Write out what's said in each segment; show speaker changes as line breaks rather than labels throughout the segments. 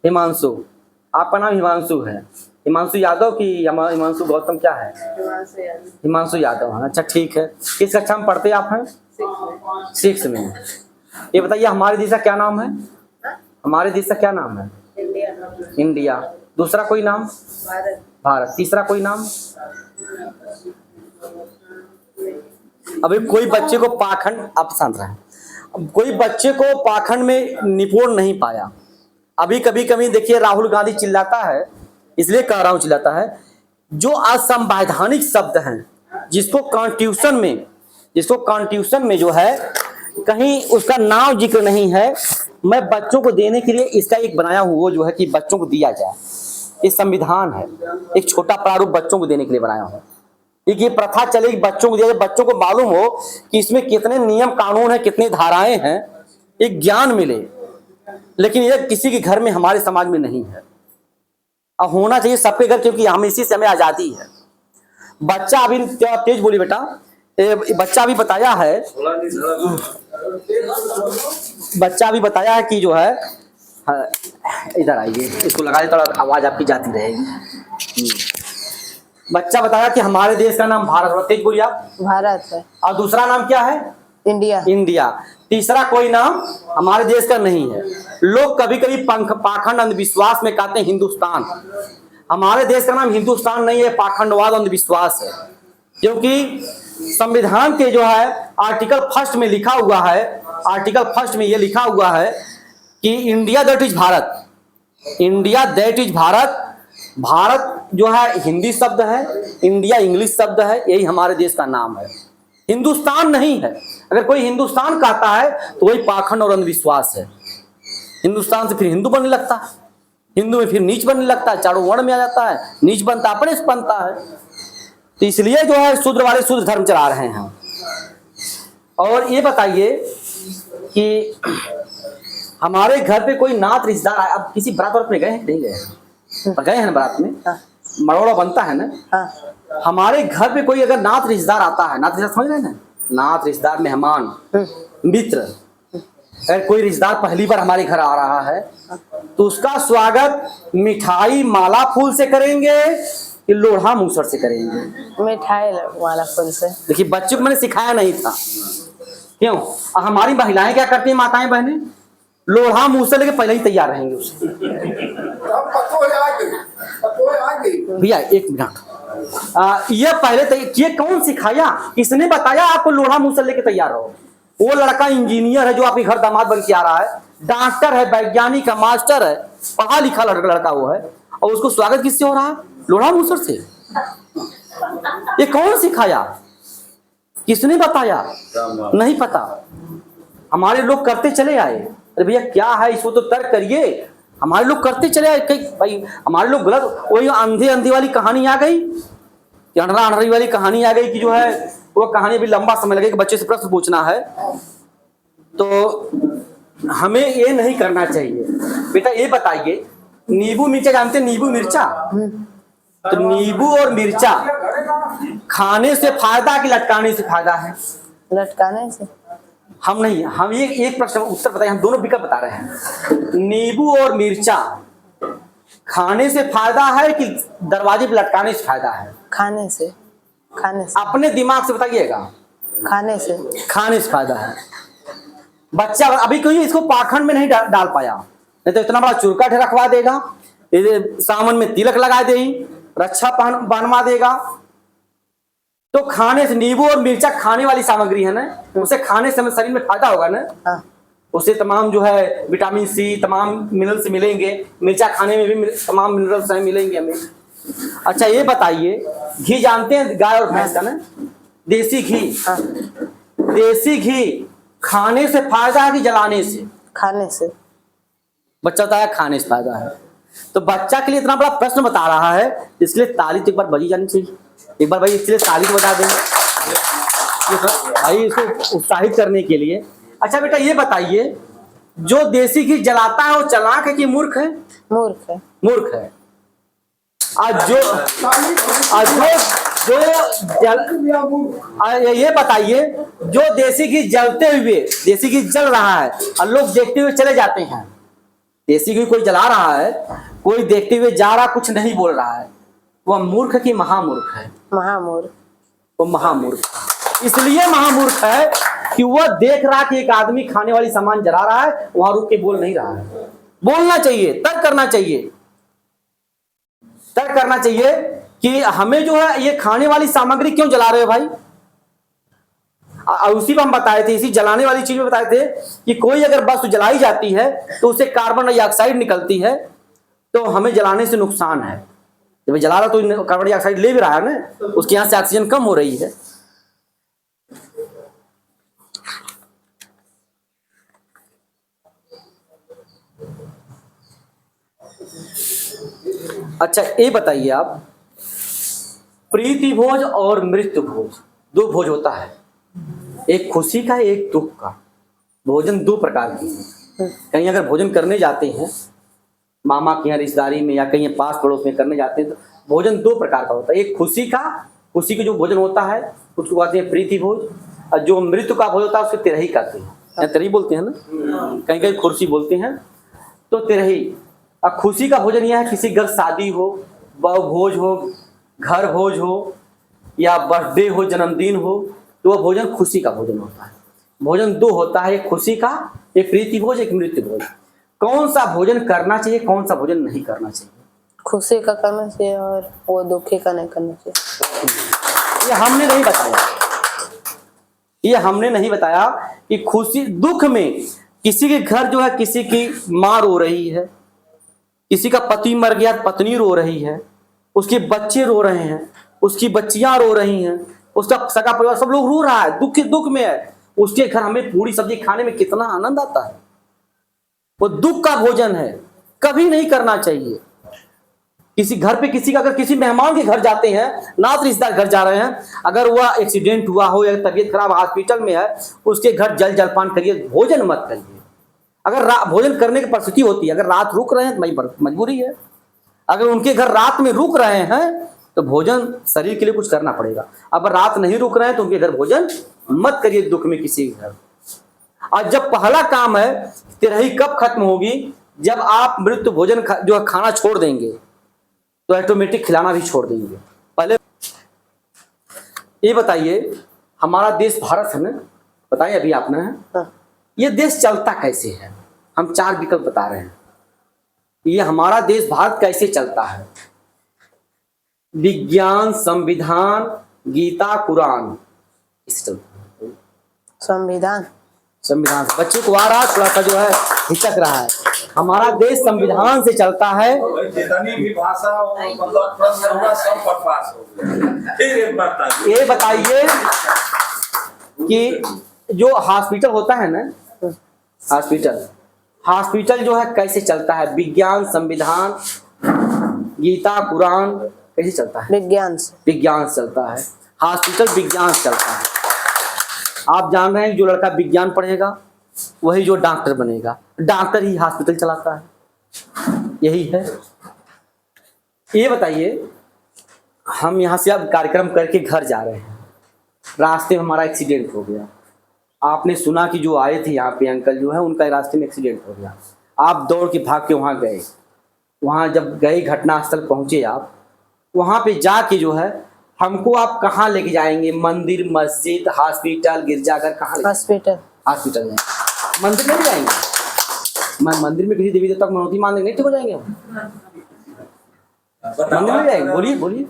हिमांशु। आपका नाम हिमांशु है। हिमांशु यादव की हिमांशु गौतम क्या है? हिमांशु यादव। अच्छा ठीक है। किस कक्षा में पढ़ते आप हैं? 6 में। ये बताइए हमारे देश का क्या नाम है? हमारे देश का क्या नाम है? इंडिया। दूसरा कोई नाम? भारत। तीसरा कोई नाम? अभी कोई बच्चे को पाखंड, आप शांत रहें, कोई बच्चे को पाखंड में निपुण नहीं पाया। अभी कभी कभी देखिए राहुल गांधी चिल्लाता है, इसलिए कह रहा हूं चिल्लाता है, जो असंवैधानिक शब्द हैं जिसको कॉन्स्टिट्यूशन में जो है कहीं उसका नाम जिक्र नहीं है, मैं बच्चों को देने के लिए इसका एक बनाया हुआ जो है कि बच्चों को दिया जाए। ये संविधान है, एक छोटा प्रारूप बच्चों को देने के लिए बनाया हूं। ये प्रथा चलेगी, बच्चों को दिया जाए, बच्चों को मालूम हो कि इसमें कितने नियम कानून है, कितनी धाराएं हैं, एक ज्ञान मिले। लेकिन ये किसी के घर में, हमारे समाज में नहीं है। अब होना चाहिए सबके घर, क्योंकि हम इसी से हमें आजादी है। बच्चा अभी तेज बोली बेटा, बच्चा अभी बताया है कि जो है, इधर आइए, इसको लगा दे, थोड़ा आवाज आपकी जाती रहेगी। बच्चा बताया कि हमारे देश का नाम भारत है। तेज बोलिए आप।
भारत है।
और दूसरा नाम क्या है? इंडिया। तीसरा कोई नाम हमारे देश का नहीं है। लोग कभी कभी पाखंड अंधविश्वास में कहते हैं हिंदुस्तान। हमारे देश का नाम हिंदुस्तान नहीं है, पाखंडवाद अंधविश्वास है। क्योंकि संविधान के जो है आर्टिकल फर्स्ट में लिखा हुआ है, आर्टिकल फर्स्ट में ये लिखा हुआ है कि India that is Bharat, India that is Bharat. Bharat जो है हिंदी शब्द है, इंडिया इंग्लिश शब्द है, यही हमारे देश का नाम है, हिंदुस्तान नहीं है। अगर कोई हिंदुस्तान कहता है तो वही पाखंड और अंधविश्वास है। हिंदुस्तान से फिर हिंदू बनने लगता है, हिंदू में फिर नीच बनने लगता है, चारों वर्ण में आ जाता है, नीच बनता अपने से बनता है। तो इसलिए जो है शूद्र वाले शूद्र धर्म चला रहे हैं। और ये बताइए कि हमारे घर पे कोई नात रिश्तेदार आए, अब किसी बारात में गए हैं? नहीं गए, गए हैं ना बारात में? मड़ोड़ा बनता है ना। हमारे घर पे कोई अगर नात रिश्तेदार आता है, नात रिश्तेदार समझ रहे हैं ना, नात रिश्तेदार, मेहमान, मित्र, अगर कोई रिश्तेदार पहली बार हमारे घर आ रहा है तो उसका स्वागत मिठाई माला फूल से करेंगे कि लोढ़ा मूसर से करेंगे?
मिठाई माला फूल से। देखिए
बच्चों को मैंने सिखाया नहीं था। क्यों? हमारी महिलाएं क्या करती हैं, माताएं बहनें, लोढ़ा मूसर लेके पहले ही तैयार रहेंगे उससे। भैया एक मिनट, ये पहले ये कौन सिखाया, किसने बताया आपको लोढ़ा मूसर लेके तैयार हो? वो लड़का इंजीनियर है जो आपके घर दामाद बन के आ रहा है, डॉक्टर है, वैज्ञानिक है, मास्टर है, पढ़ा लिखा लड़का वो है, और उसको स्वागत किससे हो रहा है? लोढ़ा मूसर से। ये कौन सिखाया, किसने बताया? नहीं पता। हमारे लोग करते चले आए। अरे भैया क्या है, इसको तो तर्क करिए। हमारे लोग करते चले आए, भाई हमारे लोग गलत। वही अंधे वाली कहानी आ गई, अंधरी वाली कहानी आ गई कि जो है वो कहानी भी लंबा समय लगेगा, बच्चे से प्रश्न पूछना है, तो हमें ये नहीं करना चाहिए। बेटा ये बताइए, नींबू मिर्चा जानते हैं? नींबू मिर्चा, तो नींबू और मिर्चा खाने से फायदा कि लटकाने से फायदा है?
लटकाने से।
हम नहीं, हम ये एक प्रश्न उत्तर बताइए, हम दोनों विकल्प बता रहे हैं। नींबू और मिर्चा खाने से फायदा है कि दरवाजे पे लटकाने से फायदा है?
खाने से।
अपने दिमाग से बताइएगा। खाने से फायदा है। बच्चा अभी कोई इसको पाखंड में नहीं डाल पाया, नहीं तो इतना बड़ा चुरका रखवा देगा, सावन में तिलक लगा देगी, रक्षा बनवा देगा। तो खाने से, नींबू और मिर्चा खाने वाली सामग्री है ना, उसे खाने से हमें शरीर में फायदा होगा ना। उसे तमाम जो है विटामिन सी, तमाम मिनरल्स मिलेंगे। मिर्चा खाने में भी तमाम मिनरल्स मिलेंगे हमें। अच्छा ये बताइए, घी जानते हैं गाय और भैंस का ना, देसी घी। देसी घी खाने से फायदा है कि जलाने से?
खाने से।
बच्चा बताया खाने से फायदा है। तो बच्चा के लिए इतना बड़ा प्रश्न बता रहा है, इसके लिए ताली तो एक बार बजी जानी चाहिए। एक बार भाई इसके लिए ताली तो बता देंगे भाई, इसको उत्साहित करने के लिए। अच्छा बेटा ये बताइए, जो देसी घी जलाता है वो चालाक है कि मूर्ख है? मूर्ख है। ये बताइए, जो देसी घी जलते हुए, देसी घी जल रहा है और लोग देखते हुए चले जाते हैं, देसी घी कोई जला रहा है, कोई देखते हुए जा रहा, कुछ नहीं बोल रहा है, वह मूर्ख की महामूर्ख है।
महामूर्ख।
वो महामूर्ख इसलिए महामूर्ख है कि वह देख रहा कि एक आदमी खाने वाली सामान जला रहा है, वहां रुक के बोल नहीं रहा है। बोलना चाहिए, तर्क करना चाहिए, तर्क करना चाहिए कि हमें जो है ये खाने वाली सामग्री क्यों जला रहे हो भाई। उसी पर हम बताए थे, इसी जलाने वाली चीज में बताए थे कि कोई अगर वस्तु जलाई जाती है तो उससे कार्बन डाइऑक्साइड निकलती है, तो हमें जलाने से नुकसान है। जब जला रहा तो कार्बन डाइऑक्साइड ले भी रहा है ना, उसके यहाँ से ऑक्सीजन कम हो रही है। अच्छा ये बताइए आप, प्रीति भोज और मृत्यु भोज, दो भोज होता है, एक खुशी का एक दुख का। भोजन दो प्रकार के हैं। कहीं अगर भोजन करने जाते हैं मामा के यहाँ रिश्तेदारी में या कहीं पास पड़ोस में करने जाते हैं तो भोजन दो प्रकार का होता है। एक खुशी का जो भोजन होता है उसको कहते हैं प्रीति भोज, और जो मृत्यु का भोज होता है उसको तिरही कहते हैं, या तिरही बोलते हैं ना, कहीं कहीं खुर्सी बोलते हैं, तो तिरही। अब खुशी का भोजन यह है किसी घर शादी हो, बहू भोज हो, घर भोज हो, या बर्थडे हो, जन्मदिन हो, तो वह भोजन खुशी का भोजन होता है। भोजन दो होता है, एक खुशी का, एक प्रीति भोज, एक मृत्यु भोज। कौन सा भोजन करना चाहिए, कौन सा भोजन नहीं करना चाहिए?
खुशी का करना चाहिए और वो दुखी का नहीं करना चाहिए।
ये हमने नहीं बताया, ये हमने नहीं बताया कि खुशी दुख में किसी के घर जो है किसी की माँ रो रही है, किसी का पति मर गया, पत्नी रो रही है, उसके बच्चे रो रहे हैं, उसकी बच्चियां रो रही हैं, उसका सगा परिवार सब लोग रो रहा है, दुख में है। उसके घर हमें पूरी सब्जी खाने में कितना आनंद आता है। वो दुख का भोजन है, कभी नहीं करना चाहिए। किसी घर पे किसी का अगर किसी मेहमान के घर जाते हैं, नात रिश्तेदार घर जा रहे हैं, अगर वह एक्सीडेंट हुआ हो या तबीयत खराब हॉस्पिटल में है, उसके घर जल जलपान करिए, भोजन मत करिए। अगर भोजन करने की परिस्थिति होती है, अगर रात रुक रहे हैं तो मजबूरी है, अगर उनके घर रात में रुक रहे हैं तो भोजन शरीर के लिए कुछ करना पड़ेगा। अब रात नहीं रुक रहे हैं तो उनके घर भोजन मत करिए, दुख में किसी के घर। और जब पहला काम है तिरही कब खत्म होगी, जब आप मृत्यु भोजन जो है खाना छोड़ देंगे तो ऑटोमेटिक खिलाना भी छोड़ देंगे। पहले ये बताइए, हमारा देश भारत है ना, बताइए अभी आपने,
हाँ।
ये देश चलता कैसे है? हम चार विकल्प बता रहे हैं। ये हमारा देश भारत कैसे चलता है? विज्ञान, संविधान, गीता, कुरान, इससे चलता है।
संविधान।
संविधान से बच्चे को आ रहा थोड़ा सा जो है हिचक रहा है। हमारा देश संविधान से चलता है।
जितनी भी भाषा मतलब प्रश्न होगा सब पर पास हो गया।
ये बताइए कि जो हॉस्पिटल होता है ना, हॉस्पिटल जो है कैसे चलता है? विज्ञान, संविधान, गीता, कुरान कैसे चलता है?
विज्ञान से।
विज्ञान चलता है। हॉस्पिटल विज्ञान से चलता है। आप जान रहे हैं जो लड़का विज्ञान पढ़ेगा वही जो डॉक्टर बनेगा, डॉक्टर ही हॉस्पिटल चलाता है, यही है। ये बताइए, हम यहाँ से अब कार्यक्रम करके घर जा रहे हैं, रास्ते में हमारा एक्सीडेंट हो गया। आपने सुना कि जो आए थे यहाँ पे अंकल जो है उनका रास्ते में एक्सीडेंट हो गया, आप दौड़ के भाग के वहाँ गए। वहाँ जब गए घटनास्थल पहुँचे आप, वहाँ पे जाके जो है हमको आप कहाँ लेके जाएंगे? मंदिर, मस्जिद, हॉस्पिटल, गिरजाघर, कहाँ?
हॉस्पिटल।
हॉस्पिटल में, मंदिर नहीं जाएंगे? मंदिर में किसी देवी देवता को मनौती मांगेंगे नहीं ठीक हो जाएंगे हम? मंदिर में जाएंगे? बोलिए बोलिए।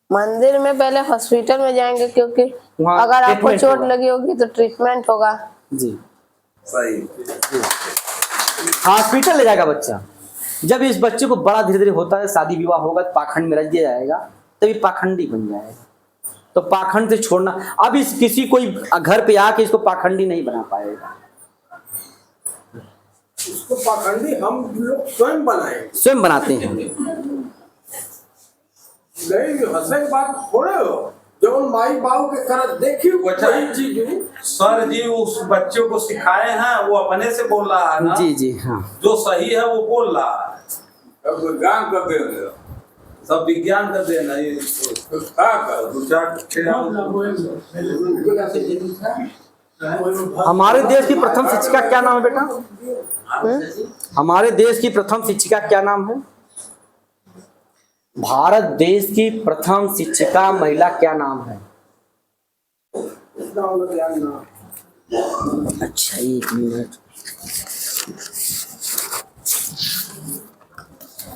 मंदिर में पहले हॉस्पिटल में जाएंगे, क्योंकि अगर आपको चोट लगी होगी तो ट्रीटमेंट होगा।
जी सही। हॉस्पिटल ले जाएगा बच्चा। जब इस बच्चे को बड़ा धीरे धीरे होता है, शादी विवाह होगा तो पाखंड में रच दिया जाएगा, तभी पाखंडी बन जाएगा। तो पाखंड से छोड़ना, अब इस किसी कोई घर पे आके इसको पाखंडी नहीं बना पाएगा।
इसको पाखंडी हम लोग स्वयं बनाए,
स्वयं बनाते हैं।
नहीं हंसे की बात थोड़े हो, जो माई बाबू के करत देखी वही चीज सर जी उस बच्चों को सिखाए हैं, वो अपने से बोल रहा है ना।
जी जी हाँ,
जो सही है वो बोल रहा है। अब विज्ञान कर दे, सब विज्ञान कर देना। ये
हमारे देश की प्रथम शिक्षिका क्या नाम है बेटा? हमारे देश की प्रथम शिक्षिका क्या नाम है? भारत देश की प्रथम शिक्षिका महिला क्या नाम है? अच्छा, एक मिनट,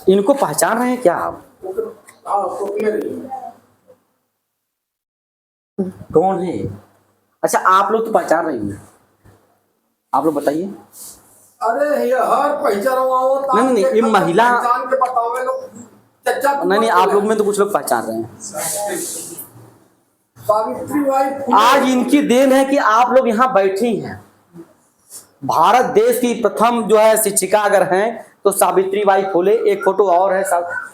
इनको पहचान रहे हैं क्या आप? कौन है? अच्छा, आप लोग तो पहचान रहे हैं, आप लोग बताइए।
अरे यार पहचान
नहीं, ये महिला
के बतावे लोग चचा।
नहीं, आप लोग में तो कुछ लोग पहचान रहे हैं।
सावित्रीबाई फुले।
आज इनकी देन है कि आप लोग यहाँ बैठी हैं। भारत देश की प्रथम जो है शिक्षिका अगर हैं तो सावित्रीबाई फुले, एक फोटो और है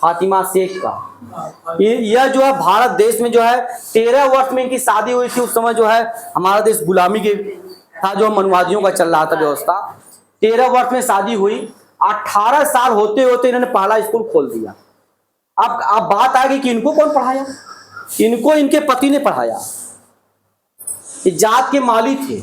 फातिमा शेख का। यह जो है भारत देश में जो है 13 वर्ष में इनकी शादी हुई थी। उस समय जो है हमारा देश गुलामी के था, जो मनुवादियों का चल रहा था व्यवस्था। 13 वर्ष में शादी हुई, 18 साल होते होते इन्होंने पहला स्कूल खोल दिया। अब बात आ गई कि इनको कौन पढ़ाया? इनको इनके पति ने पढ़ाया। जात के माली थे।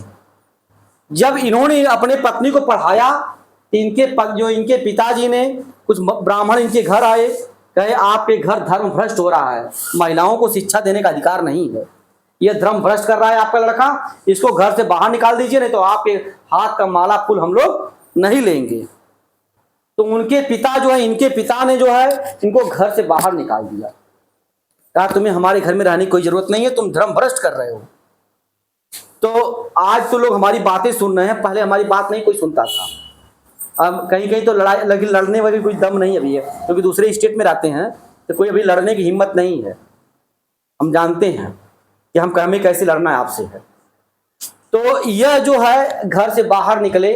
जब इन्होंने अपने पत्नी को पढ़ाया, इनके पिताजी ने, कुछ ब्राह्मण इनके घर आए, कहे आपके घर धर्म भ्रष्ट हो रहा है, महिलाओं को शिक्षा देने का अधिकार नहीं है, यह धर्म भ्रष्ट कर रहा है आपका लड़का, इसको घर से बाहर निकाल दीजिए, नहीं तो आपके हाथ का माला फूल हम लोग नहीं लेंगे। तो उनके पिता जो है, इनके पिता ने जो है इनको घर से बाहर निकाल दिया, कहा तुम्हें हमारे घर में रहने की कोई जरूरत नहीं है, तुम धर्म भ्रष्ट कर रहे हो। तो आज तो लोग हमारी बातें सुन रहे हैं, पहले हमारी बात नहीं कोई सुनता था। अब कहीं कहीं तो लड़ने वाली कोई दम नहीं अभी है, क्योंकि दूसरे स्टेट में रहते हैं तो कोई अभी लड़ने की हिम्मत नहीं है। हम जानते हैं कि हमें कैसे लड़ना है आपसे है। तो यह जो है घर से बाहर निकले।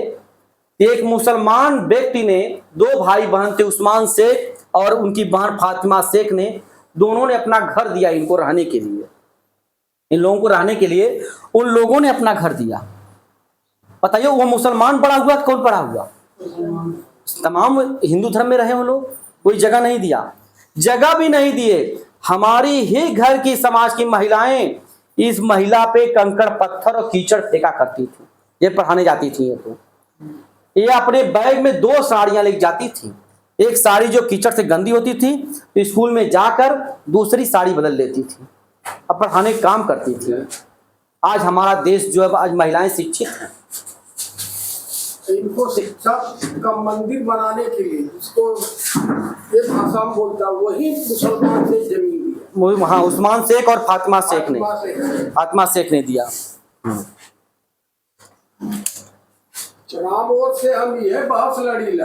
एक मुसलमान व्यक्ति ने, 2 भाई बहन थे, उस्मान शेख और उनकी बहन फातिमा शेख ने, दोनों ने अपना घर दिया इनको रहने के लिए। इन लोगों को रहने के लिए उन लोगों ने अपना घर दिया। बताइए वो मुसलमान पड़ा हुआ, कौन पड़ा हुआ? तमाम हिंदू धर्म में रहे वो लोग, कोई जगह नहीं दिया। जगह भी नहीं दिए। हमारी ही घर की समाज की महिलाएं इस महिला पे कंकड़ पत्थर और कीचड़ फेंका करती थी। ये पढ़ाने जाती थी, ये अपने बैग में 2 साड़ियां लेके जाती थी। एक साड़ी जो कीचड़ से गंदी होती थी तो स्कूल में जाकर दूसरी साड़ी बदल लेती थी, अब पढ़ाने का काम करती थी। आज हमारा देश जो है, आज महिलाएं शिक्षित हैं।
इनको शिक्षा का मंदिर बनाने के लिए, जिसको ये भाषा में बोलता, वही मुसलमान से जमीन दी।
हाँ, उस्मान शेख और फातिमा शेख ने दिया।
चुनाव से हम यह बहस लड़ी।